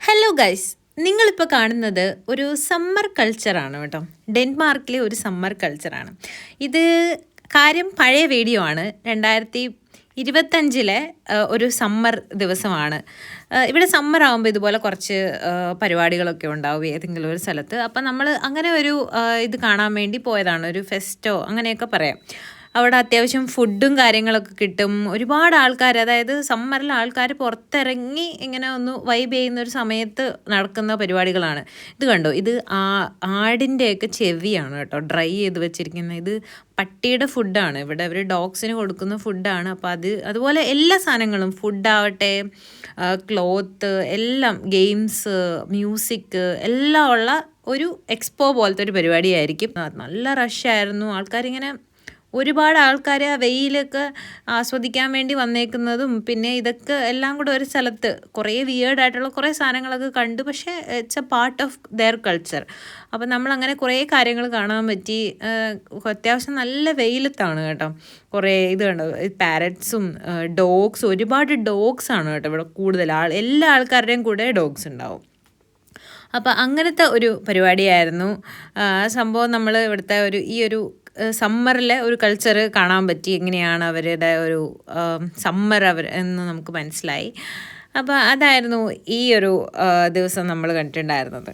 Hello guys, നിങ്ങളിപ്പോൾ കാണുന്നത് ഒരു സമ്മർ കൾച്ചറാണ് കേട്ടോ. ഡെൻമാർക്കിലെ ഒരു സമ്മർ കൾച്ചറാണ് ഇത്. കാര്യം പഴയ വീഡിയോ ആണ്, 2025 ഒരു സമ്മർ ദിവസമാണ്. ഇവിടെ സമ്മർ ആകുമ്പോൾ ഇതുപോലെ കുറച്ച് പരിപാടികളൊക്കെ ഉണ്ടാവും ഏതെങ്കിലും ഒരു സ്ഥലത്ത്. അപ്പം നമ്മൾ അങ്ങനെ ഒരു ഇത് കാണാൻ വേണ്ടി പോയതാണ്, ഒരു ഫെസ്റ്റോ അങ്ങനെയൊക്കെ പറയാം. അവിടെ അത്യാവശ്യം ഫുഡും കാര്യങ്ങളൊക്കെ കിട്ടും. ഒരുപാട് ആൾക്കാർ, അതായത് സമ്മറിൽ ആൾക്കാർ പുറത്തിറങ്ങി ഇങ്ങനെ ഒന്ന് വൈബ് ചെയ്യുന്ന ഒരു സമയത്ത് നടക്കുന്ന പരിപാടികളാണ്. ഇത് കണ്ടോ, ഇത് ആടിൻ്റെയൊക്കെ ചെവിയാണ് കേട്ടോ, ഡ്രൈ ചെയ്ത് വെച്ചിരിക്കുന്നത്. ഇത് പട്ടിയുടെ ഫുഡാണ്, ഇവിടെ അവർ ഡോഗ്സിന് കൊടുക്കുന്ന ഫുഡാണ്. അപ്പോൾ അതുപോലെ എല്ലാ സാധനങ്ങളും, ഫുഡാവട്ടെ, ക്ലോത്ത്, എല്ലാം, ഗെയിംസ്, മ്യൂസിക് എല്ലാം ഉള്ള ഒരു എക്സ്പോ പോലത്തെ ഒരു പരിപാടിയായിരിക്കും. നല്ല റഷായിരുന്നു, ആൾക്കാരിങ്ങനെ ഒരുപാട് ആൾക്കാർ ആ വെയിലൊക്കെ ആസ്വദിക്കാൻ വേണ്ടി വന്നേക്കുന്നതും, പിന്നെ ഇതൊക്കെ എല്ലാം കൂടെ ഒരു സ്ഥലത്ത് കുറേ വിയേർഡായിട്ടുള്ള കുറേ സാധനങ്ങളൊക്കെ കണ്ടു. പക്ഷേ it's A part of their culture. അപ്പം നമ്മളങ്ങനെ കുറേ കാര്യങ്ങൾ കാണാൻ പറ്റി. അത്യാവശ്യം നല്ല വെയിലത്താണ് കേട്ടോ. കുറേ ഇത് കണ്ടോ, പാരറ്റ്സും ഡോഗ്സും, ഒരുപാട് ഡോഗ്സാണ് കേട്ടോ ഇവിടെ കൂടുതൽ. എല്ലാ ആൾക്കാരുടെയും കൂടെ ഡോഗ്സ് ഉണ്ടാവും. അപ്പോൾ അങ്ങനത്തെ ഒരു പരിപാടിയായിരുന്നു സംഭവം. നമ്മൾ ഇവിടുത്തെ ഈ ഒരു സമ്മറിലെ ഒരു കൾച്ചർ കാണാൻ പറ്റി, എങ്ങനെയാണ് അവരുടെ ഒരു സമ്മർ എന്ന് നമുക്ക് മനസ്സിലായി. അപ്പോൾ അതായിരുന്നു ഈ ഒരു ദിവസം നമ്മൾ കണ്ടിട്ടുണ്ടായിരുന്നത്.